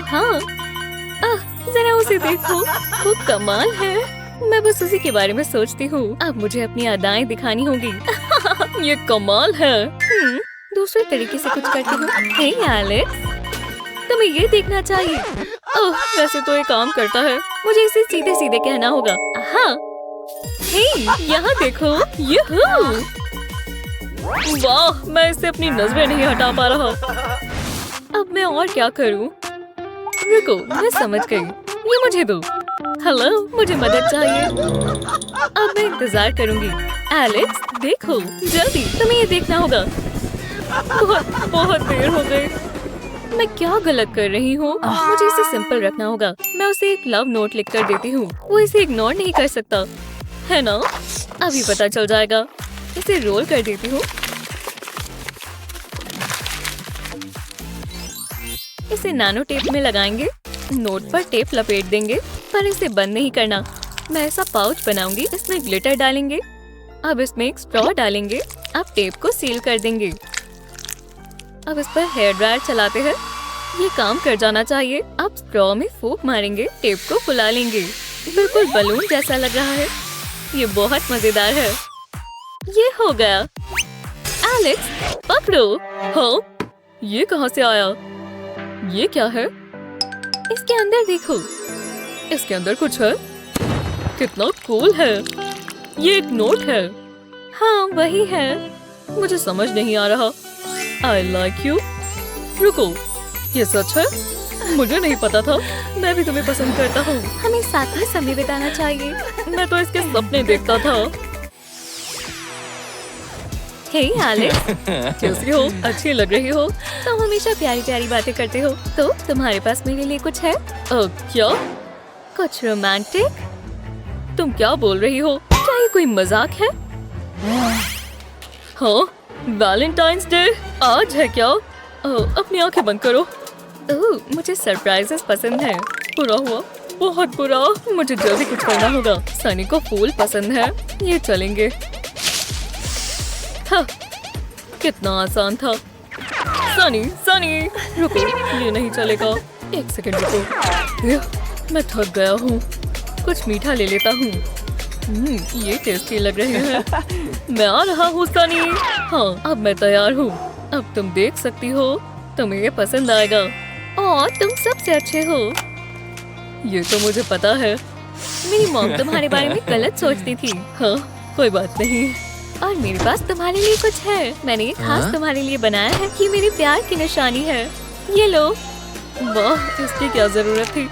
हाँ, जरा उसे देखो, वो कमाल है। मैं बस उसी के बारे में सोचती हूँ। अब मुझे अपनी अदाएं दिखानी होगी। ये कमाल है। दूसरे तरीके से कुछ करती हूँ। हे एलेक्स, तुम्हें ये देखना चाहिए। ओह, वैसे तो ये काम करता है। मुझे इसे सीधे सीधे कहना होगा। हाँ, हे, यहाँ देखो। यूहू! वाह, मैं इससे अपनी नजरें नहीं हटा पा रहा। अब मैं और क्या करूँ? रुको, मैं समझ गई। ये मुझे दो। हेलो, मुझे मदद चाहिए। अब मैं इंतजार करूंगी। एलेक्स, देखो, जल्दी, तुम्हें ये देखना होगा। बहुत देर हो गई। मैं क्या गलत कर रही हूँ? मुझे इसे सिंपल रखना होगा। मैं उसे एक लव नोट लिख कर देती हूँ। वो इसे इग्नोर नहीं कर सकता, है ना? अभी पता चल जाएगा। इसे रोल कर देती हूँ। इसे नैनो टेप में लगाएंगे। नोट पर टेप लपेट देंगे, पर इसे बंद नहीं करना। मैं ऐसा पाउच बनाऊंगी। इसमें ग्लिटर डालेंगे। अब इसमें एक स्ट्रॉ डालेंगे। अब टेप को सील कर देंगे। अब इस पर हेयर ड्रायर चलाते हैं। ये काम कर जाना चाहिए। अब स्ट्रॉ में फूंक मारेंगे। टेप को फुला लेंगे। बिल्कुल बलून जैसा लग रहा है। ये बहुत मजेदार है। ये हो गया। एलेक्स, पकड़ो। हाँ, ये कहाँ से आया? ये क्या है? इसके अंदर देखो। इसके अंदर कुछ है। कितना कूल है। ये एक नोट है। हाँ, वही है। मुझे समझ नहीं आ रहा। I like you। रुको, ये सच है? मुझे नहीं पता था। मैं भी तुम्हें पसंद करता हूँ। हमें साथ में समय बिताना चाहिए। मैं तो इसके सपने देखता था। हे एलेक्स, कैसी हो? अच्छी लग रही हो। तुम हमेशा प्यारी प्यारी बातें करते हो। तो तुम्हारे पास मेरे लिए कुछ है? क्या? कुछ रोमांटिक? तुम क्या बोल रही हो? क्या ये कोई मजाक है? हाँ, वैलेंटाइंस डे आज है क्या? अपनी आंखें बंद करो। मुझे सरप्राइजेस पसंद है। बुरा हुआ, बहुत बुरा। मुझे जल्दी कुछ करना होगा। सनी को फूल पसंद है। ये चलेंगे। हाँ, कितना आसान था। सनी, सनी, रुको, ये नहीं चलेगा। एक सेकंड रुको। मैं थक गया हूँ। कुछ मीठा ले लेता हूँ। ये टेस्टी लग रहे हैं। मैं आ रहा हूँ सनी। हाँ, अब मैं तैयार हूँ। अब तुम देख सकती हो। तुम्हें ये पसंद आएगा। और तुम सबसे अच्छे हो। ये तो मुझे पता है। मेरी मॉम तुम्हारे बारे में गलत सोचती थी। हाँ, कोई बात नहीं। और मेरे पास तुम्हारे लिए कुछ है। मैंने ये खास तुम्हारे लिए बनाया है। ये मेरे प्यार की निशानी है। ये लो। वाह, इसकी क्या जरूरत थी।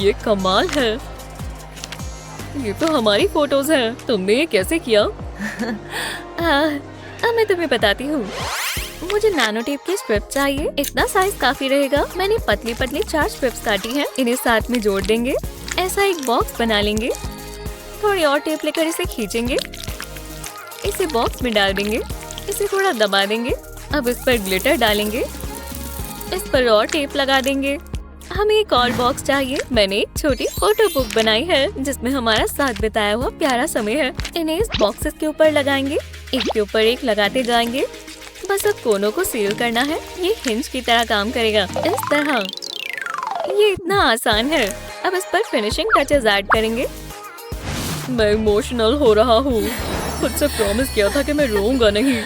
ये कमाल है। ये तो हमारी फोटोज हैं। तुमने ये कैसे किया? मैं तुम्हें बताती हूँ। मुझे नैनो टेप की स्ट्रिप चाहिए। इतना साइज काफी रहेगा। मैंने पतली पतली 4 स्ट्रिप्स काटी हैं। इन्हें साथ में जोड़ देंगे। ऐसा एक बॉक्स बना लेंगे। थोड़ी और टेप लेकर इसे खींचेंगे। इसे बॉक्स में डाल देंगे। इसे थोड़ा दबा देंगे। अब इस पर ग्लिटर डालेंगे। इस पर और टेप लगा देंगे। हमें एक और बॉक्स चाहिए। मैंने एक छोटी फोटो बुक बनाई है जिसमें हमारा साथ बिताया हुआ प्यारा समय है। इन्हें इस बॉक्सेस के ऊपर लगाएंगे। एक के ऊपर एक लगाते जाएंगे। बस अब कोनों को सील करना है। ये हिंज की तरह काम करेगा। इस तरह। ये इतना आसान है। अब इस पर फिनिशिंग टचेस ऐड करेंगे। मैं इमोशनल हो रहा हूँ। खुद से प्रॉमिस किया था कि मैं रोऊंगा नहीं।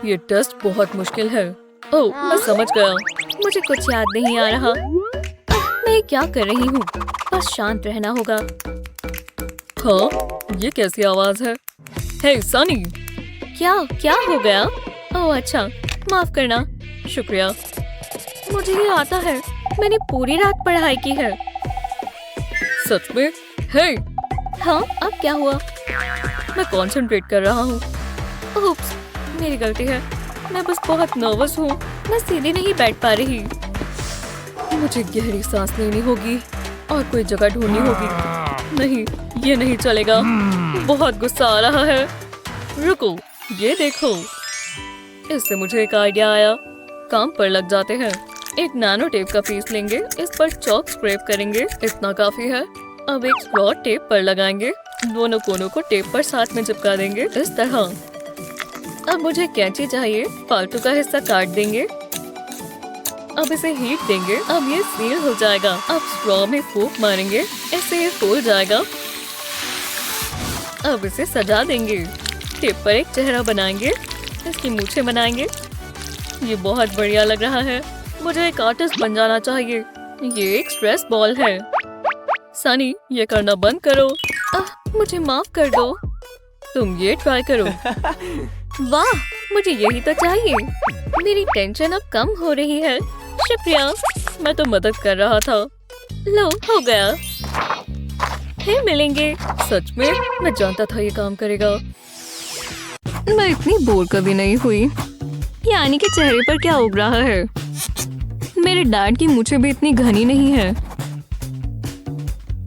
ये टेस्ट बहुत मुश्किल है। ओह, मैं समझ गया। मुझे कुछ याद नहीं आ रहा। मैं क्या कर रही हूँ? बस शांत रहना होगा। हाँ, ये कैसी आवाज है? हे सनी। क्या हो गया? ओह अच्छा, माफ करना। शुक्रिया। मुझे ये आता है। मैंने पूरी रात पढ़ाई की है। सच में? हे। हाँ, अब क्या हुआ? मैं कंसंट्रेट कर रहा हूँ। उप्स, मेरी गलती है। मैं बस बहुत नर्वस हूँ। मैं सीधे नहीं बैठ पा रही। मुझे गहरी सांस लेनी होगी और कोई जगह ढूंढनी होगी। नहीं, ये नहीं चलेगा। बहुत गुस्सा आ रहा है। रुको, ये देखो। इससे मुझे एक आइडिया आया। काम पर लग जाते हैं। एक नैनो टेप का पीस लेंगे। इस पर चॉक स्क्रैप करेंगे। इतना काफी है। अब एक स्लॉट टेप पर लगाएंगे। दोनों कोनों को टेप पर साथ में चिपका देंगे इस तरह। अब मुझे कैंची चाहिए। फालतू का हिस्सा काट देंगे। अब इसे हीट देंगे। अब ये सील हो जाएगा। अब स्ट्रॉ में फूंक मारेंगे, इससे ये फूल जाएगा। अब इसे सजा देंगे। टिप पर एक चेहरा बनाएंगे, इसकी मूछें बनाएंगे। ये बहुत बढ़िया लग रहा है। मुझे एक आर्टिस्ट बन जाना चाहिए। ये एक स्ट्रेस बॉल है। सनी, ये करना बंद करो। मुझे माफ कर दो। तुम ये ट्राई करो। वाह, मुझे यही तो चाहिए। मेरी टेंशन अब कम हो रही है। शुक्रिया, मैं तो मदद कर रहा था। लो, हो गया। फिर मिलेंगे। सच में, मैं जानता था ये काम करेगा। मैं इतनी बोर कभी नहीं हुई। यानी कि चेहरे पर क्या उग रहा है? मेरे डैड की मूछें भी इतनी घनी नहीं है।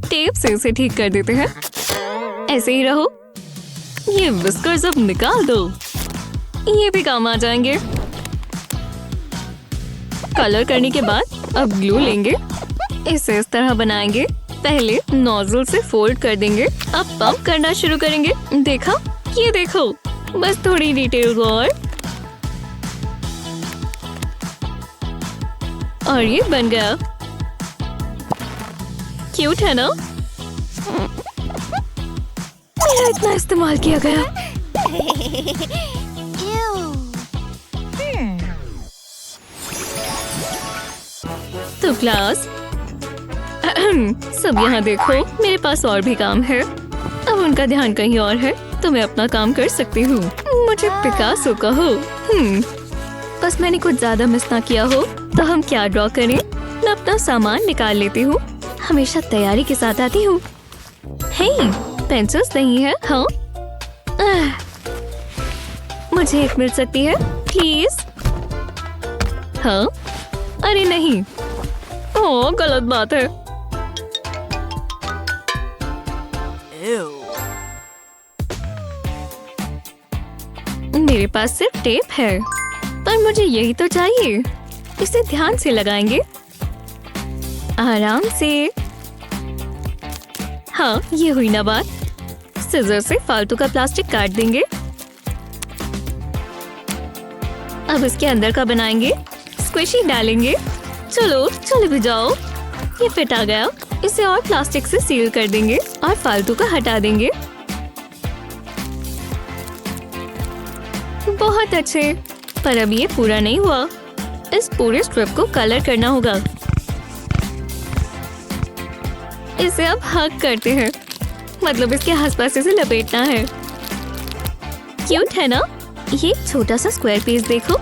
टेप से इसे ठीक कर देते हैं। ऐसे ही रहो। ये विस्कर्स अब निकाल दो। ये भी काम आ जाएंगे। कलर करने के बाद अब ग्लू लेंगे, इसे इस तरह बनाएंगे। पहले नोजल से फोल्ड कर देंगे, अब पंप करना शुरू करेंगे। देखा? ये देखो, बस थोड़ी डिटेल्स और ये बन गया। क्यूट है ना? मेरा इतना इस्तेमाल किया गया। तो क्लास, सब यहाँ देखो, मेरे पास और भी काम है। अब उनका ध्यान कहीं और है, तो मैं अपना काम कर सकती हूँ। मुझे पिकासो कहो। बस मैंने कुछ ज्यादा मिस ना किया हो। तो हम क्या ड्रॉ करें? मैं अपना सामान निकाल लेती हूँ। हमेशा तैयारी के साथ आती हूँ। हे, पेंसिल्स नहीं है? हाँ, मुझे एक मिल सकती है प्लीज? हाँ, अरे नहीं, ओह गलत बात है। मेरे पास सिर्फ टेप है, पर मुझे यही तो चाहिए। इसे ध्यान से लगाएंगे, आराम से। हाँ, ये हुई ना बात। सिजर से फालतू का प्लास्टिक काट देंगे। अब इसके अंदर का बनाएंगे, स्क्विशी डालेंगे। चलो चले भी जाओ। ये फिट आ गया। इसे और प्लास्टिक से सील कर देंगे और फालतू का हटा देंगे। बहुत अच्छे, पर अब ये पूरा नहीं हुआ। इस पूरे स्ट्रिप को कलर करना होगा। इसे अब हग करते हैं, मतलब इसके आसपास इसे लपेटना है। क्यूट है ना? ये छोटा सा स्क्वायर पीस देखो,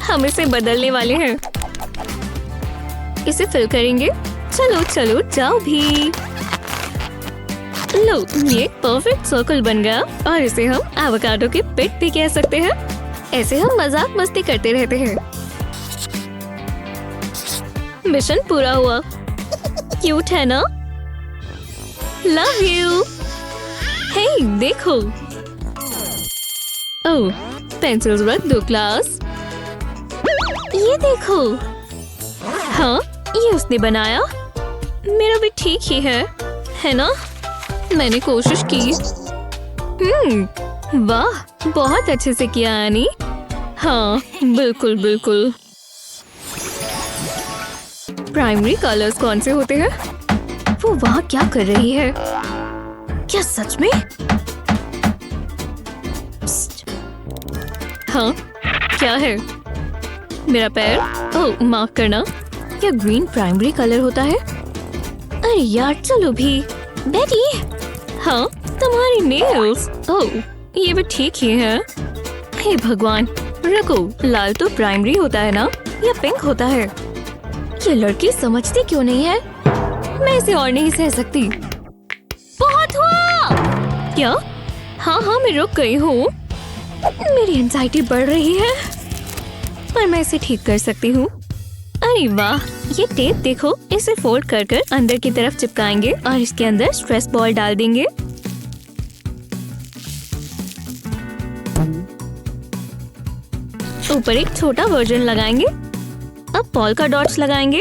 हम इसे बदलने वाले हैं। इसे फिल करेंगे। चलो चलो जाओ भी। लो, ये परफेक्ट सर्कल बन गया और इसे हम एवोकाडो के पिट भी कह सकते हैं। ऐसे हम मजाक मस्ती करते रहते हैं। मिशन पूरा हुआ। क्यूट है ना? Love you. हे देखो। ओह, पेंसिल्स रख दो क्लास। ये देखो। हाँ, ये उसने बनाया। मेरा भी ठीक ही है ना? मैंने कोशिश की। वाह, बहुत अच्छे से किया एनी। हाँ, बिल्कुल बिल्कुल। प्राइमरी कलर्स कौन से होते हैं? वो वहाँ क्या कर रही है? क्या सच में? हाँ, क्या है? मेरा पैर? ओह, माफ करना। क्या ग्रीन प्राइमरी कलर होता है? अरे यार, चलो भी। बेटी, हाँ, तुम्हारी नेल्स। ओह, ये भी ठीक ही है। हे भगवान, रुको, लाल तो प्राइमरी होता है ना, या पिंक होता है? ये लड़की समझती क्यों नहीं है? मैं इसे और नहीं सह सकती। बहुत हुआ। क्या? हाँ, मैं रुक गई हूँ। मेरी एंजाइटी बढ़ रही है, पर मैं इसे ठीक कर सकती हूँ। अरे वाह, ये टेप देखो। इसे फोल्ड कर कर अंदर की तरफ चिपकाएंगे और इसके अंदर स्ट्रेस बॉल डाल देंगे। ऊपर एक छोटा वर्जन लगाएंगे। अब पोल्का डॉट्स लगाएंगे।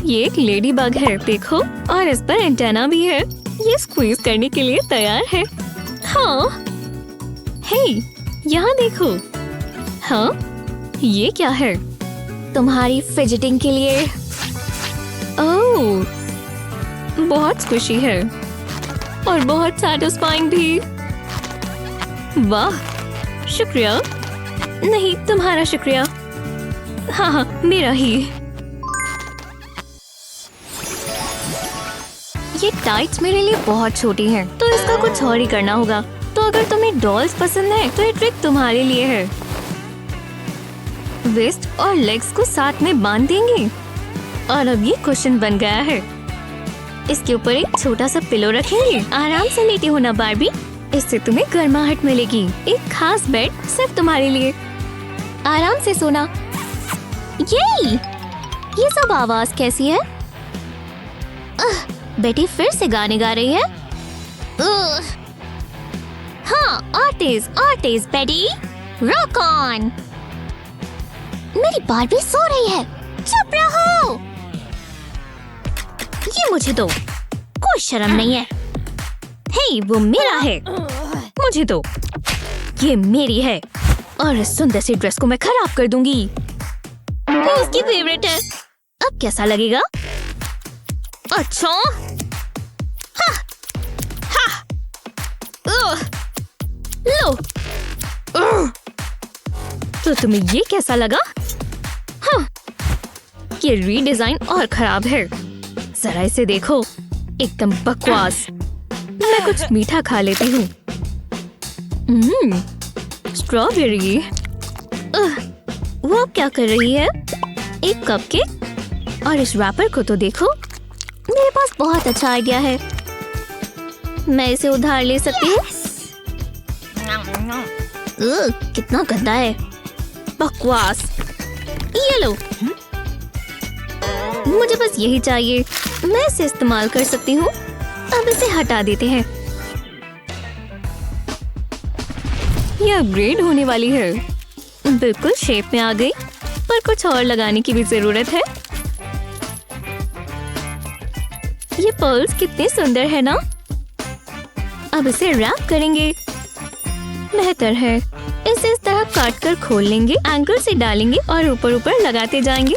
ये एक लेडी बग है देखो, और इस पर एंटेना भी है। ये स्क्वीज करने के लिए तैयार है। हाँ, हे, यहाँ देखो। हाँ, ये क्या है? तुम्हारी फिजिटिंग के लिए। ओह, बहुत स्क्विशी है और बहुत सैटिस्फाइंग भी। वाह, शुक्रिया। नहीं, तुम्हारा शुक्रिया। हाँ हाँ, मेरा ही। ये टाइट्स मेरे लिए बहुत छोटी हैं, तो इसका कुछ और ही करना होगा। तो अगर तुम्हें डॉल्स पसंद है तो ये ट्रिक तुम्हारे लिए है। वेस्ट और लेग्स को साथ में बांध देंगे और अब ये कुशन बन गया है। इसके ऊपर एक छोटा सा पिलो रखेंगे। आराम से लेटे हो ना बार्बी, इससे तुम्हें गर्माहट मिलेगी। एक खास बेड सिर्फ तुम्हारे लिए। आराम से सोना। ये सब आवाज कैसी है? बेटी फिर से गाने गा रही है। हाँ, और तेज बेटी, रॉक ऑन। मेरी बार्बी सो रही है, चुप रहो। ये मुझे दो, कोई शर्म नहीं है। हे, वो मेरा है, मुझे दो। ये मेरी है और इस सुंदर सी ड्रेस को मैं खराब कर दूंगी। ये उसकी फेवरेट है। अब कैसा लगेगा? अच्छा, हाँ, हाँ, लो। तो तुम्हें ये कैसा लगा? हाँ, ये रीडिजाइन और खराब है। जरा इसे देखो, एकदम बकवास। मैं कुछ मीठा खा लेती हूँ। स्ट्रॉबेरी। वो क्या कर रही है? एक कपकेक? और इस रैपर को तो देखो। मेरे पास बहुत अच्छा आइडिया है। मैं इसे उधार ले सकती हूँ। कितना गंदा है, बकवास। ये लो, मुझे बस यही चाहिए। मैं इसे इस्तेमाल कर सकती हूँ। अब इसे हटा देते हैं। ये अपग्रेड होने वाली है। बिल्कुल शेप में आ गई, पर कुछ और लगाने की भी जरूरत है। ये पर्ल्स कितने सुंदर है ना? अब इसे रैप करेंगे। बेहतर है, इसे इस तरह काट कर खोल लेंगे, एंगल से डालेंगे और ऊपर ऊपर लगाते जाएंगे।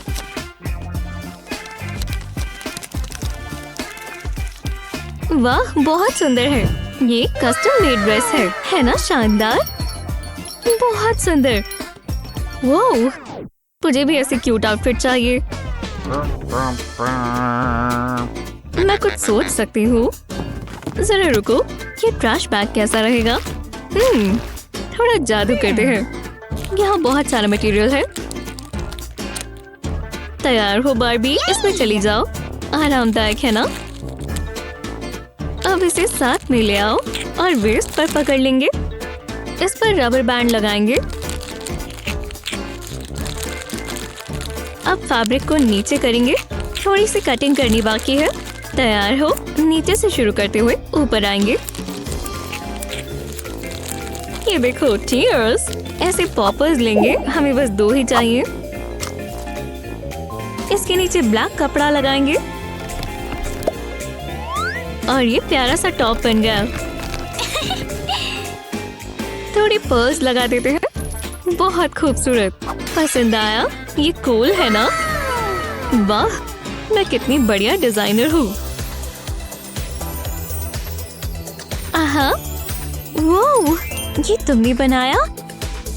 वाह, बहुत सुंदर है। ये कस्टम मेड ड्रेस है ना? शानदार, बहुत सुंदर। वाह, मुझे भी ऐसी क्यूट आउटफिट चाहिए। मैं कुछ सोच सकती हूँ। जरा रुको, ये ट्रैश बैग कैसा रहेगा? थोड़ा जादू करते हैं। यहाँ बहुत सारा मटेरियल है। तैयार हो बार्बी, इसमें चली जाओ। आरामदायक है ना? अब इसे साथ में ले आओ और वेस्ट पर पकड़ लेंगे। इस पर रबर बैंड लगाएंगे। अब फैब्रिक को नीचे करेंगे। थोड़ी सी कटिंग करनी बाकी है। तैयार हो, नीचे से शुरू करते हुए ऊपर आएंगे। ये देखो, चीयर्स। ऐसे पॉपर्स लेंगे, हमें बस 2 ही चाहिए। इसके नीचे ब्लैक कपड़ा लगाएंगे और ये प्यारा सा टॉप बन गया। थोड़ी पर्ल्स लगा देते हैं। बहुत खूबसूरत, पसंद आया? ये कूल है ना? वाह, मैं कितनी बढ़िया डिजाइनर हूँ। आहा, वो ये तुमने बनाया?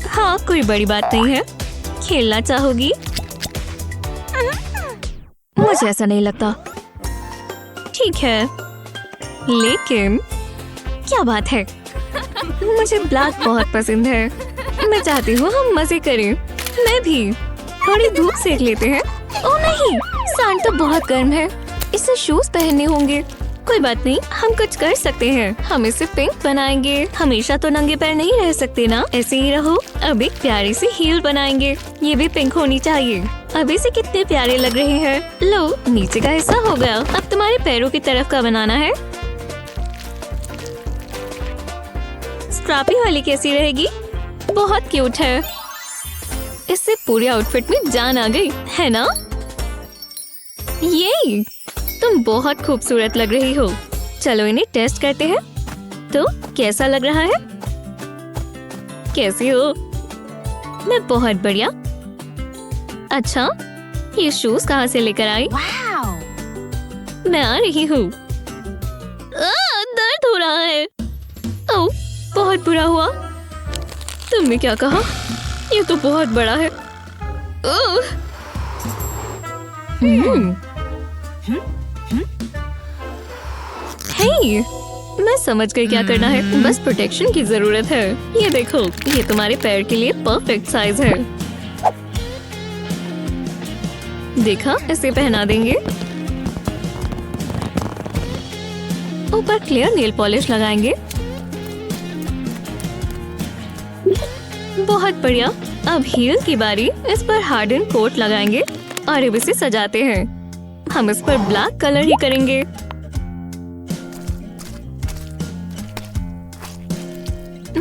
हाँ, कोई बड़ी बात नहीं है। खेलना चाहोगी? मुझे ऐसा नहीं लगता। ठीक है, लेकिन क्या बात है? मुझे ब्लैक बहुत पसंद है। मैं चाहती हूँ हम मजे करें। मैं भी। थोड़ी धूप सेक लेते हैं। ओह नहीं, सैंड तो बहुत गर्म है। इसे शूज पहनने होंगे। कोई बात नहीं, हम कुछ कर सकते हैं। हम इसे पिंक बनाएंगे। हमेशा तो नंगे पैर नहीं रह सकते ना, ऐसे ही रहो। अब एक प्यारी सी हील बनाएंगे। ये भी पिंक होनी चाहिए। अभी से कितने प्यारे लग रहे हैं। लो, नीचे का हिस्सा हो गया। अब तुम्हारे पैरों की तरफ का बनाना है। स्ट्रैपी वाली कैसी रहेगी? बहुत क्यूट है। इससे पूरे आउटफिट में जान आ गई, है ना? ये तुम बहुत खूबसूरत लग रही हो। चलो इन्हें टेस्ट करते हैं। तो कैसा लग रहा है? कैसी हो? मैं बहुत बढ़िया। अच्छा, ये शूज कहाँ से लेकर आई? मैं आ रही हूँ। दर्द हो रहा है। ओह, बहुत बुरा हुआ। तुमने क्या कहा? ये तो बहुत बड़ा है। हे, मैं समझ गई क्या करना है। बस प्रोटेक्शन की जरूरत है। ये देखो, ये तुम्हारे पैर के लिए परफेक्ट साइज है। देखा, इसे पहना देंगे। ऊपर क्लियर नेल पॉलिश लगाएंगे। बहुत बढ़िया। अब हील की बारी। इस पर हार्डन कोट लगाएंगे और अब इसे सजाते हैं। हम इस पर ब्लैक कलर ही करेंगे।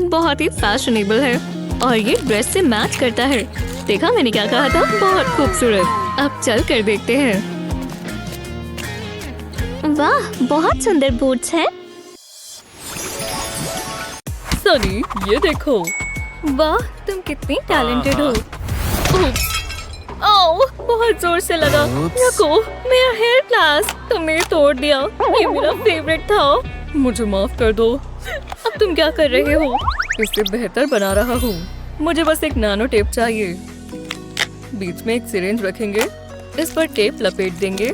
बहुत ही फैशनेबल है और ये ड्रेस से मैच करता है। देखा मैंने क्या कहा था? बहुत खूबसूरत। अब चल कर देखते हैं। वाह, बहुत सुंदर बूट्स हैं। सनी, ये देखो। वाह, तुम कितनी टैलेंटेड हो। ओह, बहुत जोर से लगा। रुको, मेरा हेयर क्लास तुमने तोड़ दिया। ये मेरा फेवरेट था। मुझे माफ कर दो। अब तुम क्या कर रहे हो? इसे बेहतर बना रहा हूँ। मुझे बस एक नैनो टेप चाहिए। बीच में एक सिरिंज रखेंगे। इस पर टेप लपेट देंगे।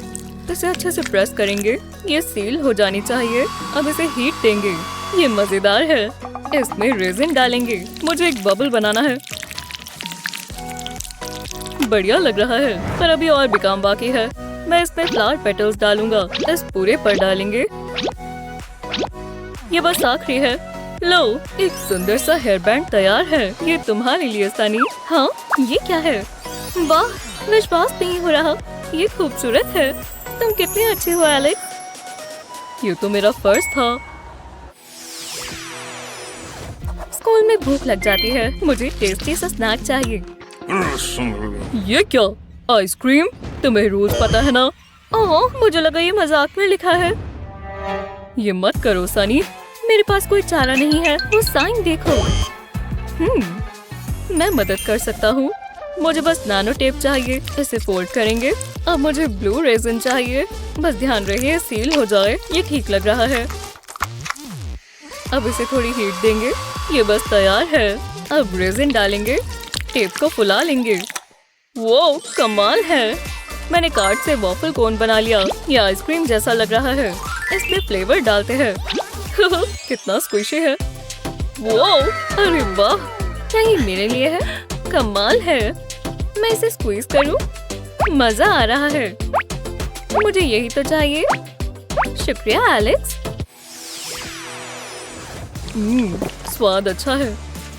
इसे अच्छे से प्रेस करेंगे। ये सील हो जानी चाहिए। अब इसे हीट देंगे। ये मजेदार है। इसमें रेजिन डालेंगे। मुझे एक बबल बनाना है। बढ़िया लग रहा है, पर अभी और भी काम बाकी है। मैं इसमें फ्लावर पेटल्स डालूंगा। इस पूरे पर डालेंगे। ये बस आखिरी है। लो, एक सुंदर सा हेयर बैंड तैयार है। ये तुम्हारे लिए सनी। हाँ, ये क्या है? वाह, विश्वास नहीं हो रहा। ये खूबसूरत है। तुम कितने अच्छे हो एलेक्स। ये तो मेरा फर्ज था। स्कूल में भूख लग जाती है। मुझे टेस्टी सा स्नैक चाहिए। ये क्या? आइसक्रीम? तुम्हें रोज पता है ना? ओह, मुझे लगा ये मजाक में लिखा है। ये मत करो सनी। मेरे पास कोई चारा नहीं है। वो साइन देखो। मैं मदद कर सकता हूँ। मुझे बस नैनो टेप चाहिए। इसे फोल्ड करेंगे। अब मुझे ब्लू रेजिन चाहिए। बस ध्यान रहे सील हो जाए। ये ठीक लग रहा है। अब इसे थोड़ी हीट देंगे। ये बस तैयार है। अब रेजिन डालेंगे। टेप को फुला लेंगे। वो कमाल है। मैंने कार्ड से वॉफल कोन बना लिया। ये आइसक्रीम जैसा लग रहा है। इसमें फ्लेवर डालते हैं। कितना स्क्विशी है। वो, अरे वाह, क्या ये मेरे लिए है? कमाल है। मैं इसे स्क्वीज करूं? मजा आ रहा है। मुझे यही तो चाहिए। शुक्रिया एलेक्स। स्वाद अच्छा है,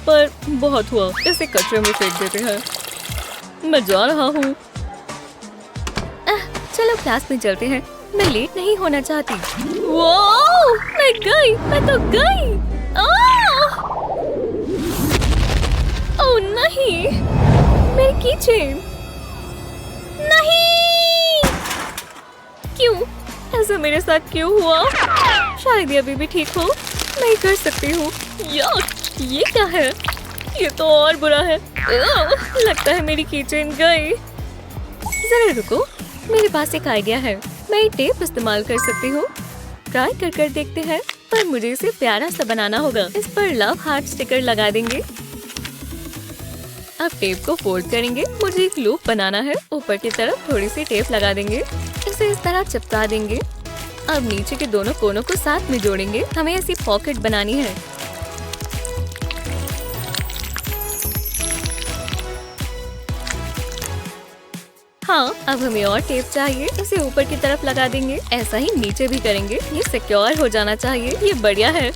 पर बहुत हुआ। इसे कचरे में फेंक देते हैं। मैं जा रहा हूँ। चलो क्लास में चलते हैं। मैं लेट नहीं होना चाहती। वो, मैं गई। मैं तो गई। ओह नहीं, मेरी कीचेन। नहीं, क्यों? ऐसा मेरे साथ क्यों हुआ? शायद ये अभी भी ठीक हो। मैं कर सकती हूँ। ये क्या है? ये तो और बुरा है। लगता है मेरी कीचेन गई। जरा रुको, मेरे पास एक आइडिया है। मैं ये टेप इस्तेमाल कर सकती हूँ। ट्राई कर देखते हैं, पर मुझे इसे प्यारा सा बनाना होगा। इस पर लव हार्ट स्टिकर लगा देंगे। अब टेप को फोल्ड करेंगे। मुझे एक लूप बनाना है। ऊपर की तरफ थोड़ी सी टेप लगा देंगे। इसे इस तरह चिपका देंगे। अब नीचे के दोनों कोनों को साथ में जोड़ेंगे। हमें ऐसी पॉकेट बनानी है। हाँ, अब हमें और टेप चाहिए। इसे ऊपर की तरफ लगा देंगे। ऐसा ही नीचे भी करेंगे। ये सिक्योर हो जाना चाहिए। ये बढ़िया है,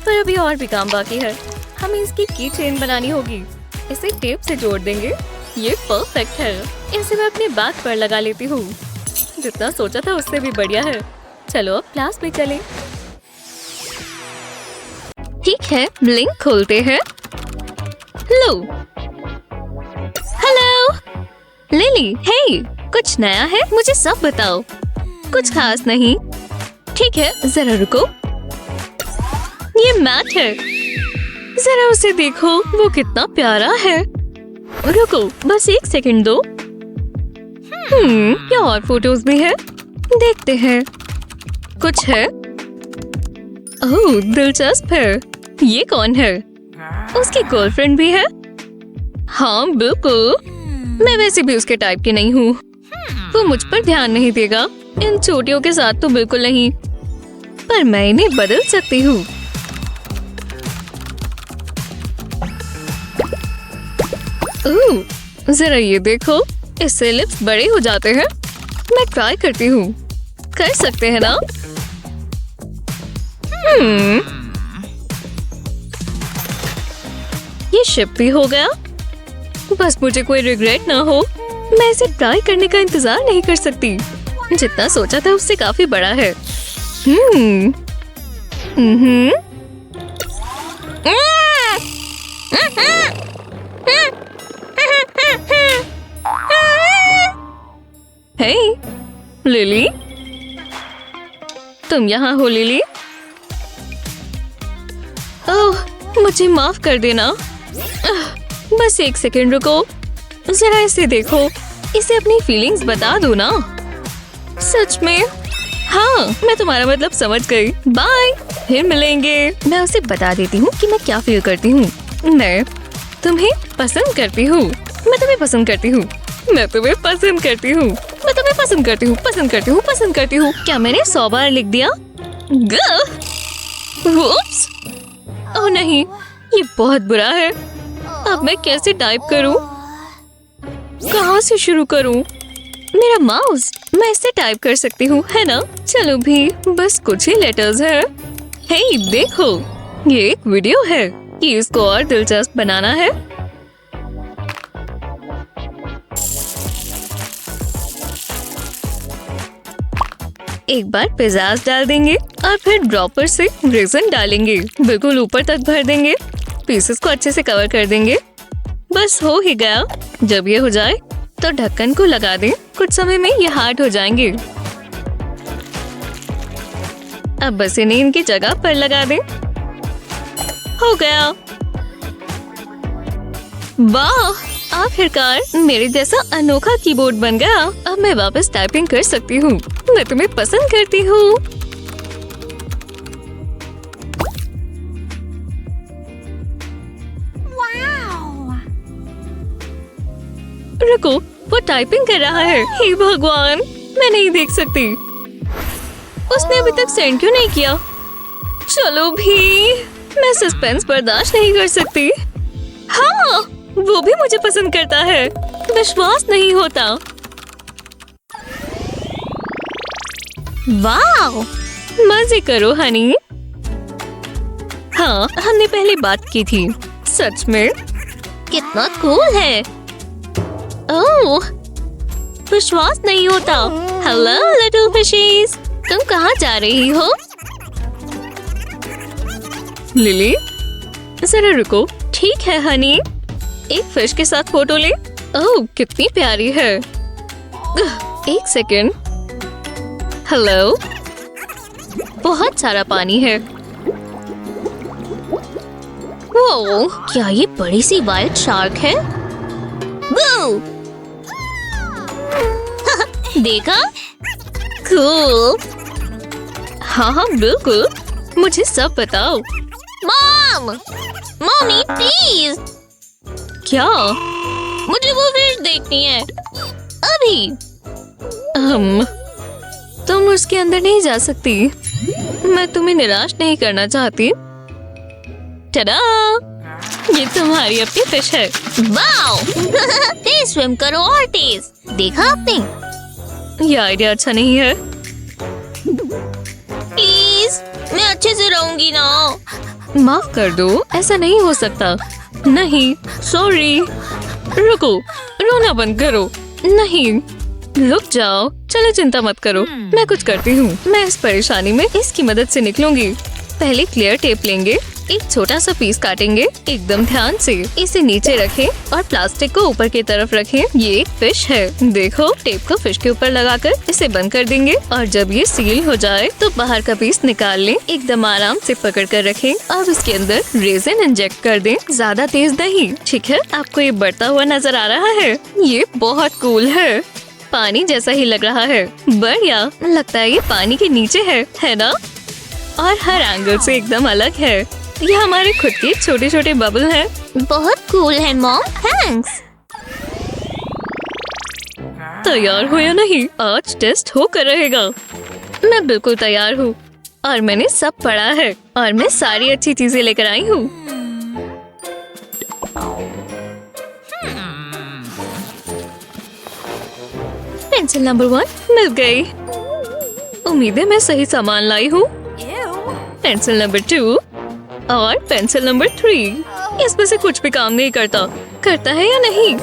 पर अभी और भी काम बाकी है। हमें इसकी की चेन बनानी होगी। इसे टेप से जोड़ देंगे। ये परफेक्ट है। इसे मैं अपने बैग पर लगा लेती हूँ। जितना सोचा था उससे भी बढ़िया है। चलो अब क्लास में चलें। ठीक है, लिंक खोलते हैं। लो, हेलो लिली। हे, कुछ नया है? मुझे सब बताओ। कुछ खास नहीं। ठीक है, जरा रुको। ये मैट है। जरा उसे देखो, वो कितना प्यारा है। रुको, बस एक सेकंड दो। क्या और फोटोज भी है? देखते हैं, कुछ है। ओह, दिलचस्प है। ये कौन है? उसकी गर्लफ्रेंड भी है? हाँ बिल्कुल, मैं वैसे भी उसके टाइप की नहीं हूँ। वो मुझ पर ध्यान नहीं देगा। इन चोटियों के साथ तो बिल्कुल नहीं, पर मैं इन्हें बदल सकती हूँ। ओह, जरा ये देखो, इससे लिप्स बड़े हो जाते हैं। मैं ट्राई करती हूँ। कर सकते हैं ना? ये शिप भी हो गया। बस मुझे कोई रिग्रेट ना हो। मैं इसे ट्राई करने का इंतजार नहीं कर सकती। जितना सोचा था उससे काफी बड़ा है। हे लिली, तुम यहाँ हो लिली? ओह, मुझे माफ कर देना। बस एक सेकंड रुको, जरा इसे देखो। इसे अपनी फीलिंग्स बता दो ना। सच में? हाँ, मैं तुम्हारा मतलब समझ गई। बाय, फिर मिलेंगे। मैं उसे बता देती हूँ कि मैं क्या फील करती हूँ। मैं तुम्हें पसंद करती हूँ। मैं तुम्हें पसंद करती हूँ। मैं तुम्हें पसंद करती हूँ। मैं तुम्हें पसंद करती हूँ। पसंद करती हूँ। पसंद करती हूँ। क्या मैंने 100 बार लिख दिया? वुप्स! ओह नहीं, ये बहुत बुरा है। अब मैं कैसे टाइप करूँ? कहाँ से शुरू करूँ? मेरा माउस, मैं इससे टाइप कर सकती हूँ, है ना? चलो भी, बस कुछ ही लेटर्स है। हे देखो, ये एक वीडियो है। कि इसको और दिलचस्प बनाना है। एक बार पिज़्ज़ाज़ डाल देंगे और फिर ड्रॉपर से रेज़न डालेंगे। बिल्कुल ऊपर तक भर देंगे। पीसेस को अच्छे से कवर कर देंगे। बस हो ही गया। जब ये हो जाए तो ढक्कन को लगा दें। कुछ समय में ये हार्ड हो जाएंगे। अब बस इन्हें इनकी जगह पर लगा दें। हो गया। वाह, आखिरकार मेरे जैसा अनोखा कीबोर्ड बन गया। अब मैं वापस टाइपिंग कर सकती हूँ। मैं तुम्हें पसंद करती हूँ। रुको, वो टाइपिंग कर रहा है। हे भगवान, मैं नहीं देख सकती। उसने अभी तक सेंड क्यों नहीं किया? चलो भी, मैं सस्पेंस बर्दाश्त नहीं कर सकती। हाँ, वो भी मुझे पसंद करता है। विश्वास नहीं होता। वाह, मजे करो हनी। हाँ, हमने पहले बात की थी। सच में कितना कूल है। ओह, विश्वास नहीं होता। हेलो लिटिल फिशीज, तुम कहाँ जा रही हो? लिली, जरा रुको। ठीक है हनी, एक फिश के साथ फोटो ले। ओह, कितनी प्यारी है। एक सेकेंड। हेलो, बहुत सारा पानी है। वो क्या ये बड़ी सी वाइट शार्क है? वो देखा? कूल। हाँ हाँ बिल्कुल, मुझे सब बताओ। Mom, mummy please. क्या? मुझे वो फिश देखनी है अभी। तुम उसके अंदर नहीं जा सकती। मैं तुम्हें निराश नहीं करना चाहती। टडा, ये तुम्हारी अपनी फिश है। वाओ, तेज स्विम करो और तेज। देखा आपने? ये आइडिया अच्छा नहीं है। प्लीज, मैं अच्छे से रहूंगी ना। माफ कर दो, ऐसा नहीं हो सकता। नहीं, सॉरी। रुको, रोना बंद करो। नहीं, रुक जाओ। चलो चिंता मत करो, मैं कुछ करती हूँ। मैं इस परेशानी में इसकी मदद से निकलूंगी। पहले क्लियर टेप लेंगे एक छोटा सा पीस काटेंगे, एकदम ध्यान से। इसे नीचे रखें और प्लास्टिक को ऊपर की तरफ रखें। ये एक फिश है। देखो, टेप को फिश के ऊपर लगाकर इसे बंद कर देंगे और जब ये सील हो जाए तो बाहर का पीस निकाल लें। एकदम आराम से पकड़ कर रखें। अब इसके अंदर रेजिन इंजेक्ट कर दें, ज्यादा तेज नहीं। ठीक है, आपको ये बढ़ता हुआ नजर आ रहा है? ये बहुत कूल है, पानी जैसा ही लग रहा है। बढ़िया, लगता है ये पानी के नीचे है ना? और हर एंगल से एकदम अलग है। ये हमारे खुद के छोटे छोटे बबल हैं। बहुत कूल है मॉम, थैंक्स। तैयार हो या नहीं? आज टेस्ट होकर रहेगा। मैं बिल्कुल तैयार हूँ और मैंने सब पढ़ा है और मैं सारी अच्छी चीजें लेकर आई हूँ। पेंसिल नंबर 1 मिल गई। उम्मीद है मैं सही सामान लाई हूँ। पेंसिल नंबर 2 और पेंसिल नंबर 3। इसमें से कुछ भी काम नहीं करता। करता है या नहीं?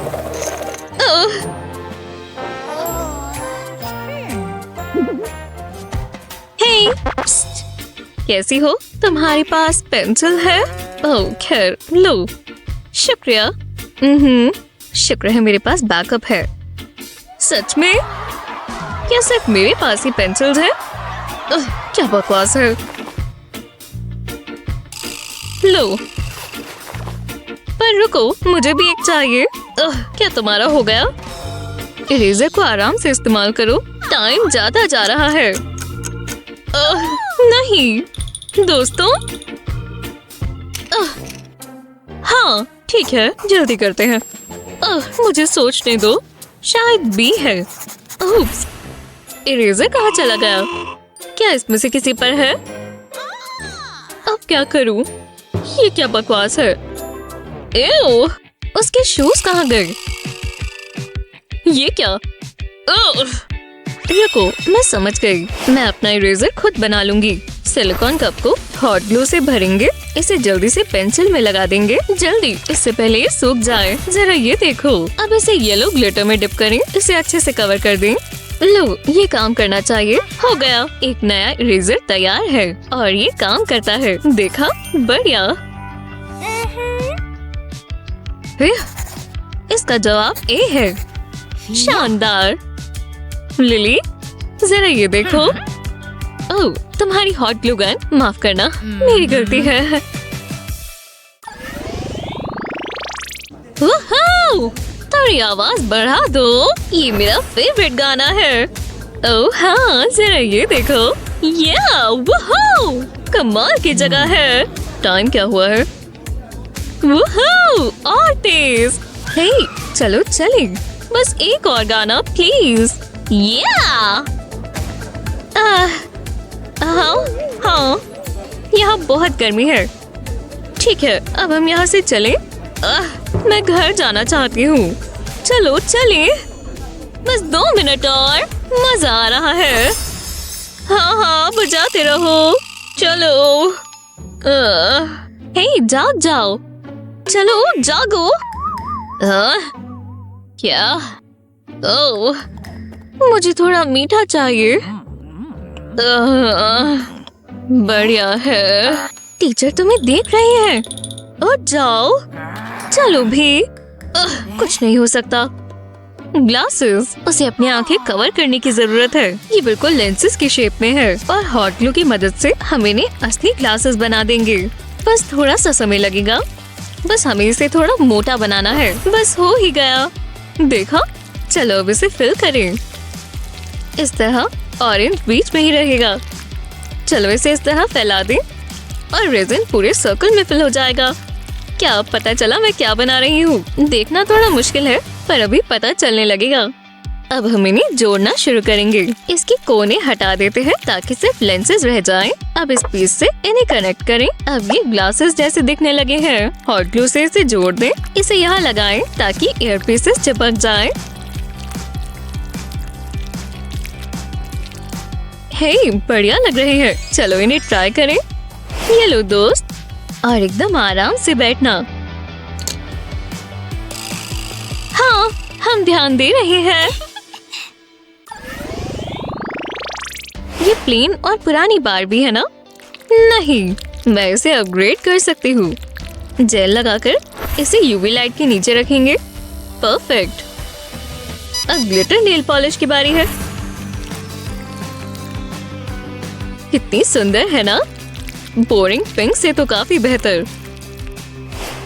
हे, कैसी हो? तुम्हारे पास पेंसिल है? ओह खैर, लो। शुक्रिया। शुक्र है मेरे पास बैकअप है। सच में? क्या सिर्फ मेरे पास ही पेंसिल्स हैं? क्या बकवास है। लो, पर रुको, मुझे भी एक चाहिए। क्या तुम्हारा हो गया? इरेजर को आराम से इस्तेमाल करो, टाइम ज्यादा जा रहा है। नहीं दोस्तों। हाँ ठीक है, जल्दी करते हैं। मुझे सोचने दो, शायद बी है। उप्स, इरेजर कहाँ चला गया? क्या इसमें से किसी पर है? अब क्या करूं? ये क्या बकवास है? एओ, उसके शूज कहाँ गए? ये क्या? रुको, मैं समझ गई। मैं अपना इरेजर खुद बना लूंगी। सिलिकॉन कप को हॉट ग्लू से भरेंगे। इसे जल्दी से पेंसिल में लगा देंगे। जल्दी, इससे पहले ये सूख जाए। जरा ये देखो। अब इसे येलो ग्लिटर में डिप करें। इसे अच्छे से कवर कर दें। लो, ये काम करना चाहिए। हो गया, एक नया इरेजर तैयार है और ये काम करता है। देखा? बढ़िया। इसका जवाब ए है। शानदार। लिली, जरा ये देखो। ओह, तुम्हारी हॉट ग्लू गन, माफ करना, मेरी गलती है। थोड़ी आवाज बढ़ा दो, ये मेरा फेवरेट गाना है। ओह हाँ, जरा ये देखो। वुहू, कमाल की जगह है। टाइम क्या हुआ है? वुहू, और तेज। हे, चलो चले, बस एक और गाना प्लीज। हाँ, यहाँ बहुत गर्मी है। ठीक है, अब हम यहाँ से चलें। मैं घर जाना चाहती हूँ। चलो चलें, बस 2 मिनट और। मजा आ रहा है। हाँ, बजाते रहो। चलो। हे, जाओ। चलो, जागो। क्या? ओह, मुझे थोड़ा मीठा चाहिए। बढ़िया है। टीचर तुम्हें देख रही है। और जाओ। चलो भी। कुछ नहीं हो सकता। ग्लासेस, उसे अपनी आंखें कवर करने की जरूरत है। ये बिल्कुल लेंसेज की शेप में है और हॉट ग्लू की मदद से हम इन्हें असली ग्लासेस बना देंगे। बस थोड़ा सा समय लगेगा। बस हमें इसे थोड़ा मोटा बनाना है। बस हो ही गया। देखा? चलो अब इसे फिल करें। इस तरह ऑरेंज बीच में ही रहेगा। चलो इसे इस तरह फैला दें और रेजिन पूरे सर्कल में फिल हो जाएगा। क्या पता चला मैं क्या बना रही हूँ? देखना थोड़ा मुश्किल है, पर अभी पता चलने लगेगा। अब हम इन्हें जोड़ना शुरू करेंगे। इसके कोने हटा देते हैं ताकि सिर्फ लेंसेज रह जाएं। अब इस पीस से इन्हें कनेक्ट करें। अब ये ग्लासेस जैसे दिखने लगे हैं। हॉट ग्लू से इसे जोड़ दें। इसे यहाँ लगाएं ताकि एयर पीसेस चिपक जाएं। हे, बढ़िया लग रहे हैं। चलो इन्हें ट्राई करें। ये लो दोस्त, और एकदम आराम से बैठना। हाँ, हम ध्यान दे रहे हैं। ये प्लेन और पुरानी बारबी है ना? नहीं, मैं इसे अपग्रेड कर सकती हूँ। जेल लगाकर इसे यूवी लाइट के नीचे रखेंगे। परफेक्ट। अब ग्लिटर नेल पॉलिश की बारी है। कितनी सुंदर है ना? बोरिंग पिंक से तो काफी बेहतर।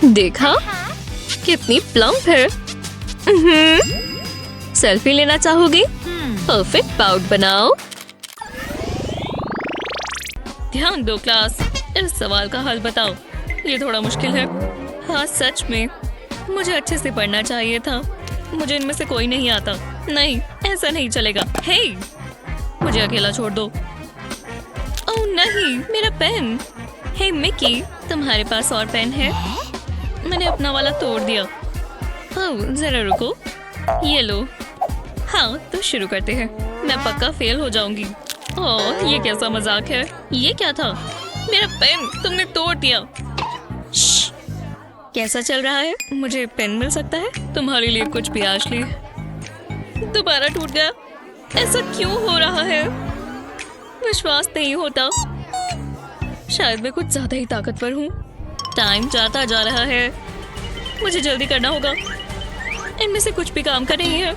देखा कितनी प्लम्प है। सेल्फी लेना चाहोगी? परफेक्ट पाउट बनाओ। ध्यान दो क्लास, इस सवाल का हल बताओ। ये थोड़ा मुश्किल है। हाँ सच में, मुझे अच्छे से पढ़ना चाहिए था। मुझे इनमें से कोई नहीं आता। नहीं, ऐसा नहीं चलेगा। हे, मुझे अकेला छोड़ दो। ओह नहीं, मेरा पेन। हे मिकी, तुम्हारे पास और पेन है? मैंने अपना वाला तोड़ दिया। ओह जरा रुको, ये लो। हाँ तो शुरू करते हैं। मैं पक्का फेल हो जाऊंगी। ओह ये कैसा मजाक है? ये क्या था? मेरा पेन तुमने तोड़ दिया। श्श, कैसा चल रहा है? मुझे पेन मिल सकता है? तुम्हारे लिए कुछ भी आशली। दोबारा टूट गया। ऐसा क्यों हो रहा है? विश्वास नहीं होता। शायद मैं कुछ ज्यादा ही ताकतवर हूँ। टाइम जाता जा रहा है। मुझे जल्दी करना होगा। इनमें से कुछ भी काम का नहीं है।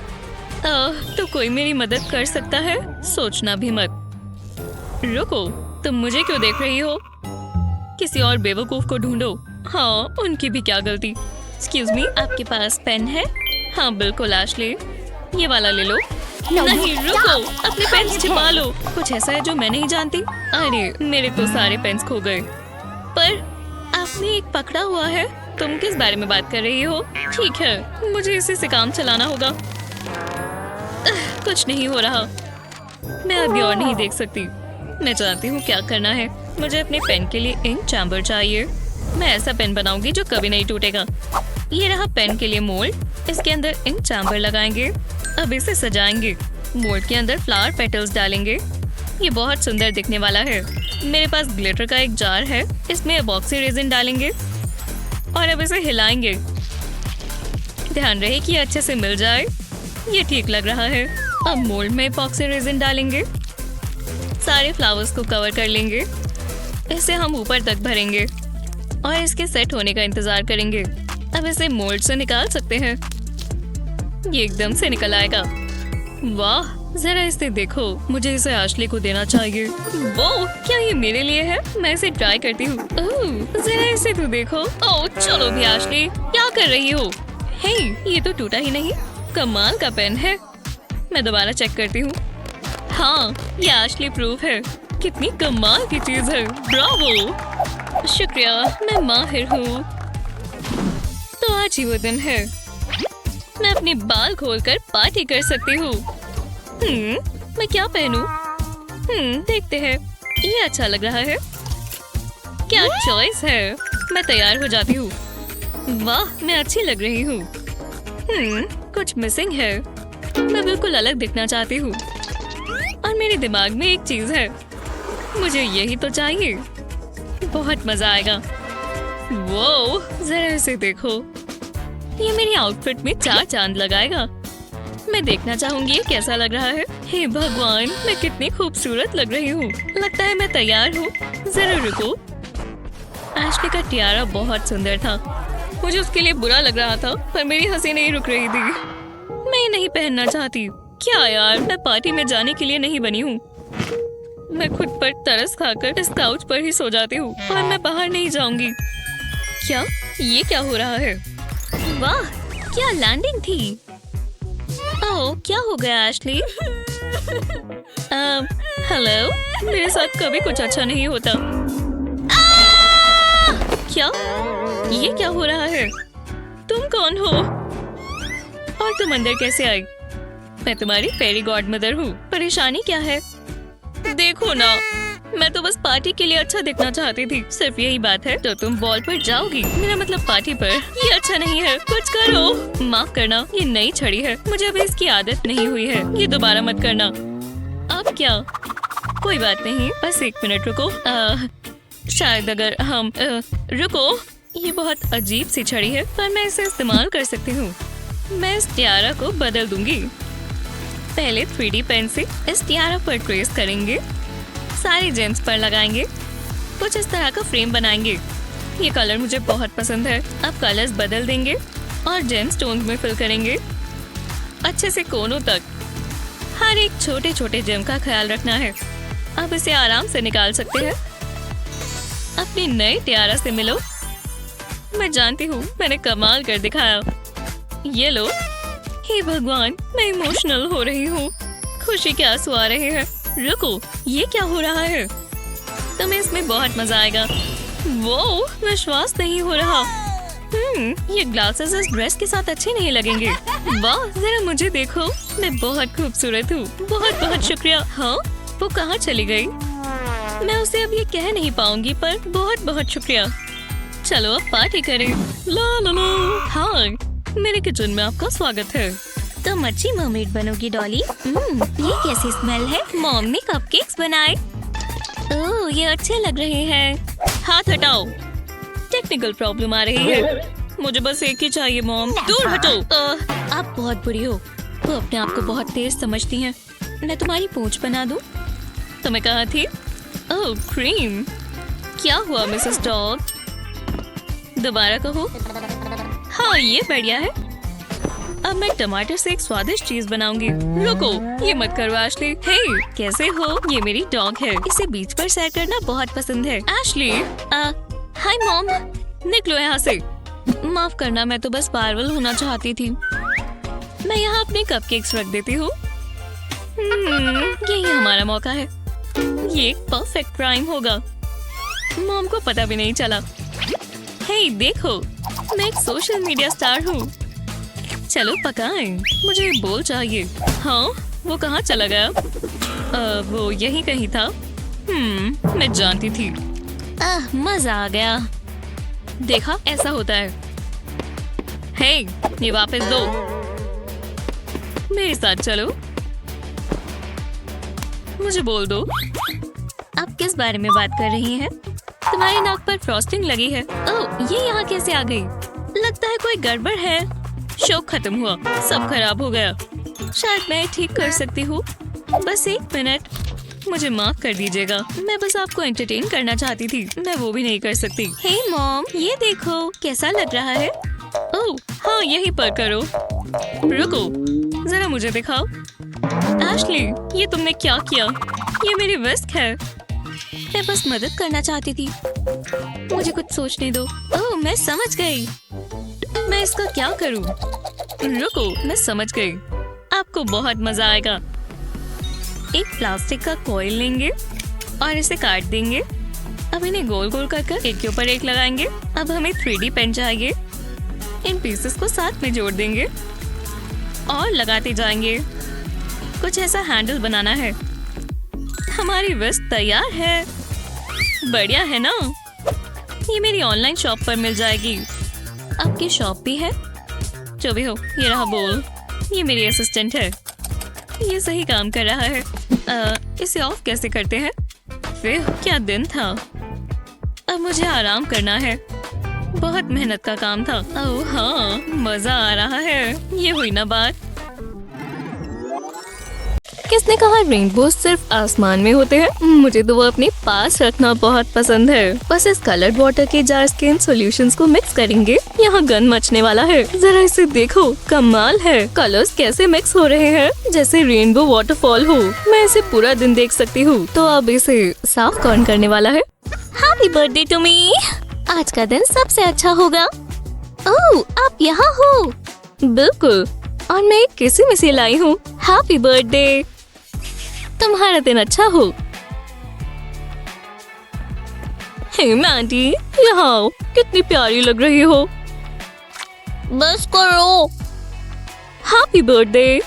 तो कोई मेरी मदद कर सकता है? सोचना भी मत। रुको, तुम मुझे क्यों देख रही हो? किसी और बेवकूफ को ढूंढो। हाँ, उनकी भी क्या गलती। एक्सक्यूज मी, आपके पास पेन है? हाँ बिल्कुल आशली, ये वाला ले लो। नहीं रुको, अपने पेन्स छिपा लो। कुछ ऐसा है जो मैं नहीं जानती। अरे मेरे तो सारे पेन्स खो गए। पर आपने एक पकड़ा हुआ है। तुम किस बारे में बात कर रही हो? ठीक है, मुझे इसी से काम चलाना होगा। कुछ नहीं हो रहा। मैं अभी और नहीं देख सकती। मैं जानती हूँ क्या करना है। मुझे अपने पेन के लिए इंक चैम्बर चाहिए। मैं ऐसा पेन बनाऊंगी जो कभी नहीं टूटेगा। ये रहा पेन के लिए मोल्ड। इसके अंदर इंक चैम्बर लगाएंगे। अब इसे सजाएंगे। मोल्ड के अंदर फ्लावर पेटल्स डालेंगे। ये बहुत सुंदर दिखने वाला है। मेरे पास ग्लिटर का एक जार है। इसमें एपॉक्सी रेजिन डालेंगे और अब इसे हिलाएंगे। ध्यान रहे कि अच्छे से मिल जाए। ये ठीक लग रहा है। अब मोल्ड में एपॉक्सी रेजिन डालेंगे। सारे फ्लावर्स को कवर कर लेंगे। इसे हम ऊपर तक भरेंगे और इसके सेट होने का इंतजार करेंगे। अब इसे मोल्ड से निकाल सकते हैं। ये एकदम से निकल आएगा। वाह, जरा इसे देखो। मुझे इसे आशली को देना चाहिए। वो क्या ये मेरे लिए है? मैं इसे ट्राई करती हूँ। ओह, जरा इसे तो देखो। ओह चलो भी आशली, क्या कर रही हो? हे, ये तो टूटा ही नहीं। कमाल का पेन है। मैं दोबारा चेक करती हूँ। हाँ, ये आशली प्रूफ है। कितनी कमाल की चीज है। ब्रावो, शुक्रिया, मैं माहिर हूँ। तो आज ही वो दिन है। मैं अपने बाल खोलकर पार्टी कर सकती हूँ। मैं क्या पहनूं? देखते हैं। ये अच्छा लग रहा है। क्या चॉइस है। मैं तैयार हो जाती हूँ। वाह, मैं अच्छी लग रही हूँ। कुछ मिसिंग है। मैं बिल्कुल अलग दिखना चाहती हूँ और मेरे दिमाग में एक चीज है। मुझे यही तो चाहिए। बहुत मजा आएगा। वो जरा इसे देखो। ये मेरी आउटफिट में 4 चांद लगाएगा। मैं देखना चाहूंगी ये कैसा लग रहा है। हे भगवान, मैं कितनी खूबसूरत लग रही हूँ। लगता है मैं तैयार हूँ। जरा रुको। आशली का टियारा बहुत सुंदर था। मुझे उसके लिए बुरा लग रहा था, पर मेरी हंसी नहीं रुक रही थी। मैं नहीं पहनना चाहती। क्या यार, मैं पार्टी में जाने के लिए नहीं बनी हूँ। मैं खुद पर तरस खाकर इस काउच पर ही सो जाती हूँ और मैं बाहर नहीं जाऊंगी। क्या ये क्या हो रहा है? वाह, क्या लैंडिंग थी। ओह, क्या हो गया आशली? हेलो, मेरे साथ कभी कुछ अच्छा नहीं होता। क्या ये क्या हो रहा है? तुम कौन हो और तुम अंदर कैसे आई? मैं तुम्हारी फेरी गॉड मदर हूँ। परेशानी क्या है? देखो ना, मैं तो बस पार्टी के लिए अच्छा दिखना चाहती थी। सिर्फ यही बात है तो तुम बॉल पर जाओगी। मेरा मतलब पार्टी पर। ये अच्छा नहीं है, कुछ करो। माफ करना, ये नई छड़ी है। मुझे अभी इसकी आदत नहीं हुई है। ये दोबारा मत करना। अब क्या? कोई बात नहीं, बस 1 मिनट रुको। शायद अगर हम रुको। ये बहुत अजीब सी छड़ी है, पर मैं इसे इस्तेमाल कर सकती हूँ। मैं इस टियारा को बदल दूंगी। पहले 3D पेन से इस टियारा पर ट्रेस करेंगे। सारे जेम्स पर लगाएंगे। कुछ इस तरह का फ्रेम बनाएंगे। ये कलर मुझे बहुत पसंद है। अब कलर्स बदल देंगे और जेम स्टोन्स में फिल करेंगे अच्छे से कोनों तक। हर एक छोटे छोटे जेम का ख्याल रखना है। अब इसे आराम से निकाल सकते हैं। अपनी नई टियारा से मिलो। मैं जानती हूँ मैंने कमाल कर दिखाया। ये लो। हे भगवान, मैं इमोशनल हो रही हूँ। खुशी के आंसू आ रहे हैं। रुको, ये क्या हो रहा है? तुम्हें इसमें बहुत मजा आएगा। वो विश्वास नहीं हो रहा। ये ग्लासेस इस ड्रेस के साथ अच्छे नहीं लगेंगे। वाह, जरा मुझे देखो, मैं बहुत खूबसूरत हूँ। बहुत बहुत शुक्रिया। हाँ, वो कहाँ चली गई? मैं उसे अब ये कह नहीं पाऊंगी, पर बहुत बहुत शुक्रिया। चलो अब पार्टी करें। ला ला ला। हाँ, मेरे किचन में आपका स्वागत है। तुम अच्छी मर्मेड बनोगी डॉली। ये कैसी स्मेल है? मॉम ने कपकेक्स बनाए। ओह, ये अच्छे लग रहे हैं। हाथ हटाओ, टेक्निकल प्रॉब्लम आ रही है। मुझे बस एक ही चाहिए मॉम। दूर हटो। आप बहुत बुरी हो। वो अपने आप को बहुत तेज समझती हैं। मैं तुम्हारी पूंछ बना दूं? तुम्हें कहा थी। ओह, क्रीम। क्या हुआ मिसेस डॉग? दोबारा कहो। हाँ, ये बढ़िया है। अब मैं टमाटर से एक स्वादिष्ट चीज बनाऊंगी। रुको, ये मत करो एशली। हे, कैसे हो? ये मेरी डॉग है। इसे बीच पर सैर करना बहुत पसंद है। Ashley, hi mom. निकलो यहाँ से। माफ करना, मैं तो बस पागल होना चाहती थी। मैं यहाँ अपने कपकेक्स रख देती हूँ। यही हमारा मौका है। ये एक परफेक्ट क्राइम होगा। मॉम को पता भी नहीं चला। हे देखो, मैं एक सोशल मीडिया स्टार हूँ। चलो पकाएं। मुझे बोल चाहिए। हाँ, वो कहाँ चला गया? वो यहीं कहीं था। मैं जानती थी। मजा आ गया। देखा, ऐसा होता है। हे, ये वापस दो। मेरे साथ चलो। मुझे बोल दो, आप किस बारे में बात कर रही हैं? तुम्हारी नाक पर फ्रॉस्टिंग लगी है। ओह, ये यहाँ कैसे आ गई? लगता है कोई गड़बड़ है। शो खत्म हुआ, सब खराब हो गया। शायद मैं ठीक कर सकती हूँ। बस एक मिनट, मुझे माफ कर दीजिएगा। मैं बस आपको एंटरटेन करना चाहती थी। मैं वो भी नहीं कर सकती। हे मॉम, ये देखो कैसा लग रहा है। ओह हाँ, यहीं पर करो। रुको, जरा मुझे दिखाओ। एशली, ये तुमने क्या किया? ये मेरी विस्क है। मैं बस मदद करना चाहती थी। मुझे कुछ सोचने दो। ओह, मैं समझ गई। मैं इसका क्या करूं? रुको, मैं समझ गई। आपको बहुत मजा आएगा। एक प्लास्टिक का कॉइल लेंगे और इसे काट देंगे। अब इन्हें गोल गोल कर एक के ऊपर एक लगाएंगे। अब हमें 3D पेन चाहिए। इन पीसेस को साथ में जोड़ देंगे और लगाते जाएंगे। कुछ ऐसा हैंडल बनाना है। हमारी विस्क तैयार है। बढ़िया है ना? ये मेरी ऑनलाइन शॉप पर मिल जाएगी। आपकी शॉप भी है? जो भी हो, ये रहा बोल। ये मेरी असिस्टेंट है। ये सही काम कर रहा है। इसे ऑफ कैसे करते हैं? फिर क्या दिन था। अब मुझे आराम करना है। बहुत मेहनत का काम था। ओह हाँ, मजा आ रहा है। ये हुई ना बात। किसने कहा रेनबो सिर्फ आसमान में होते हैं? मुझे तो वो अपने पास रखना बहुत पसंद है। बस इस कलर्ड वाटर के जार्स के इन सॉल्यूशंस को मिक्स करेंगे। यहाँ गन मचने वाला है। जरा इसे देखो, कमाल है। कलर्स कैसे मिक्स हो रहे हैं, जैसे रेनबो वाटरफॉल हो। मैं इसे पूरा दिन देख सकती हूँ। तो अब इसे साफ कौन करने वाला है? Happy birthday to me. आज का दिन सबसे अच्छा होगा। ओह, आप यहाँ हो? बिल्कुल, और मैं एक किसी में से लाई हूँ। Happy birthday. तुम्हारा दिन अच्छा हो। हे मैंडी, यहाँ आओ। कितनी प्यारी लग रही हो। बस करो। Happy birthday.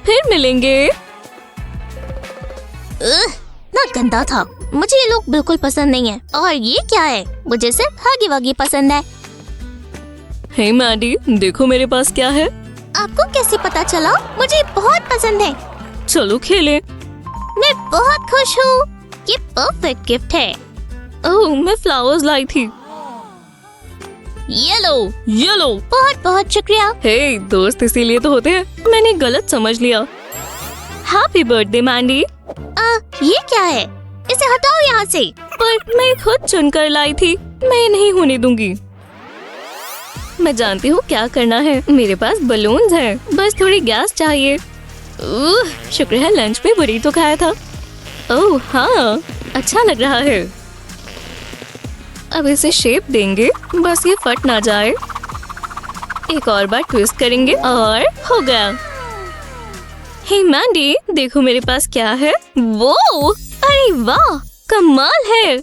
फिर मिलेंगे। ना गंदा था। मुझे ये लोग बिल्कुल पसंद नहीं है। और ये क्या है? मुझे सिर्फ हगी वगी पसंद है। हे मैंडी, देखो मेरे पास क्या है। आपको कैसे पता चला? मुझे बहुत पसंद है। चलो खेलें। मैं बहुत खुश हूँ। ये परफेक्ट गिफ्ट है। ओह, मैं फ्लावर्स लाई थी। ये लो। ये लो। बहुत बहुत शुक्रिया। हे, दोस्त इसीलिए तो होते हैं। मैंने गलत समझ लिया। Happy birthday Mandy. ये क्या है? इसे हटाओ यहाँ से। पर मैं खुद चुनकर लाई थी। मैं नहीं होने दूंगी। मैं जानती हूँ क्या करना है। मेरे पास बलून्स हैं, बस थोड़ी गैस चाहिए। शुक्र है लंच में बुरीटो खाया था। ओह हाँ, अच्छा लग रहा है। अब इसे शेप देंगे, बस ये फट ना जाए। एक और बार ट्विस्ट करेंगे और हो गया। हे मैंडी, देखो मेरे पास क्या है। वो अरे वाह, कमाल है।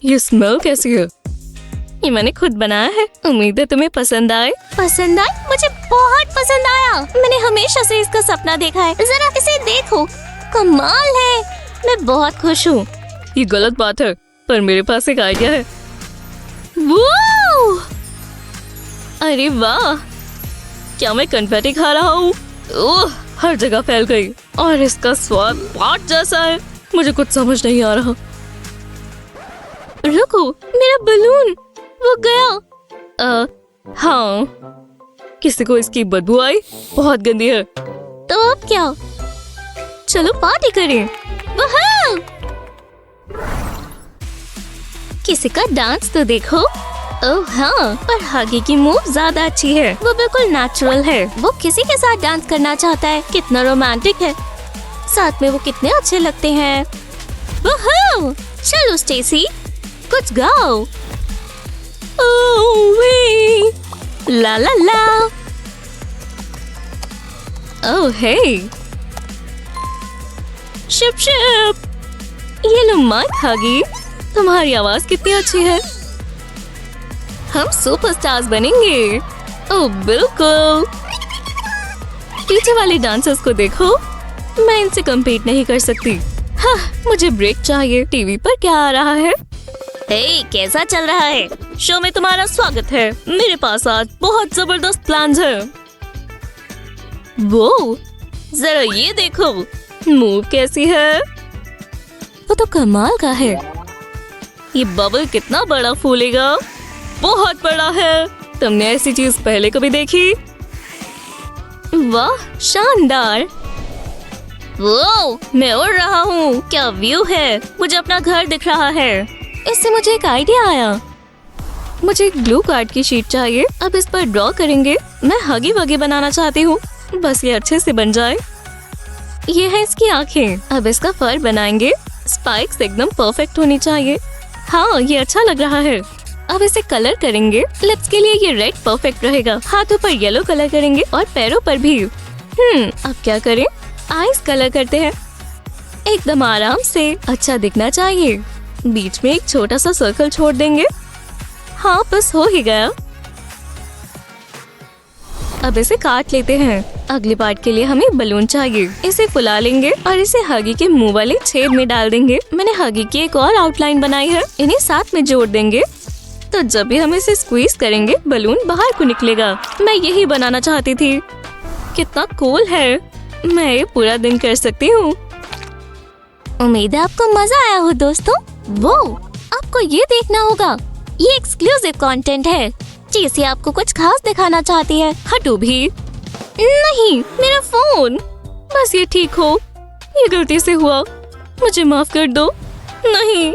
ये स्मेल कैसी है? ये मैंने खुद बनाया है। उम्मीद है तुम्हें पसंद आए। पसंद आए? मुझे बहुत पसंद आया। मैंने हमेशा से इसका सपना देखा है। जरा इसे देखो, कमाल है। मैं बहुत खुश हूँ। ये गलत बात है, पर मेरे पास एक आइडिया है। वो अरे वाह, क्या मैं कन्फेटी खा रहा हूँ? ओह, हर जगह फैल गई और इसका स्वाद पाट जैसा है। मुझे कुछ समझ नहीं आ रहा। रुको, मेरा बलून वो गया। हाँ, किसी को इसकी बदबू आई? बहुत गंदी है। तो अब क्या? चलो पार्टी करें। वहाँ! किसी का डांस तो देखो। ओह हाँ, पर हागी की मूव ज्यादा अच्छी है। वो बिल्कुल नेचुरल है। वो किसी के साथ डांस करना चाहता है। कितना रोमांटिक है। साथ में वो कितने अच्छे लगते हैं। वहाँ! चलो स्टेसी, कुछ गाओ। ओह वे, ला ला ला। ओह हे, शिप शिप। ये लो माइक हागी, तुम्हारी आवाज कितनी अच्छी है। हम सुपरस्टार्स बनेंगे। ओह बिल्कुल। पीछे वाले डांसर्स को देखो, मैं इनसे कम्पीट नहीं कर सकती। हाँ, मुझे ब्रेक चाहिए। टीवी पर क्या आ रहा है? हे, कैसा चल रहा है? शो में तुम्हारा स्वागत है। मेरे पास आज बहुत जबरदस्त प्लान्स हैं। वो जरा ये देखो, मूव कैसी है। वो तो कमाल का है। ये बबल कितना बड़ा फूलेगा। बहुत बड़ा है। तुमने ऐसी चीज पहले कभी देखी? वाह, शानदार। वो मैं उड़ रहा हूँ। क्या व्यू है। मुझे अपना घर दिख रहा है। इससे मुझे एक आइडिया आया। मुझे एक ब्लू कार्ड की शीट चाहिए। अब इस पर ड्रॉ करेंगे। मैं हगी वगी बनाना चाहती हूँ, बस ये अच्छे से बन जाए। ये है इसकी आंखें। अब इसका फर बनाएंगे। स्पाइक्स एकदम परफेक्ट होनी चाहिए। हाँ, ये अच्छा लग रहा है। अब इसे कलर करेंगे। लिप्स के लिए ये रेड परफेक्ट रहेगा। हाथों पर येलो कलर करेंगे और पैरों पर भी। अब क्या करें? आईज कलर करते हैं। एकदम आराम से, अच्छा दिखना चाहिए। बीच में एक छोटा सा सर्कल छोड़ देंगे। हाँ, बस हो ही गया। अब इसे काट लेते हैं। अगले पार्ट के लिए हमें बलून चाहिए। इसे फुला लेंगे और इसे हगी के मुंह वाले छेद में डाल देंगे। मैंने हगी की एक और आउटलाइन बनाई है। इन्हें साथ में जोड़ देंगे, तो जब भी हम इसे स्क्वीज करेंगे बलून बाहर को निकलेगा। मैं यही बनाना चाहती थी। कितना कूल है। मैं ये पूरा दिन कर सकती हूँ। उम्मीद है आपको मजा आया हो दोस्तों। वो आपको ये देखना होगा। ये एक्सक्लूसिव कंटेंट है। जैसे आपको कुछ खास दिखाना चाहती है। हटो भी। नहीं, मेरा फोन। बस ये ठीक हो। ये गलती से हुआ, मुझे माफ कर दो। नहीं।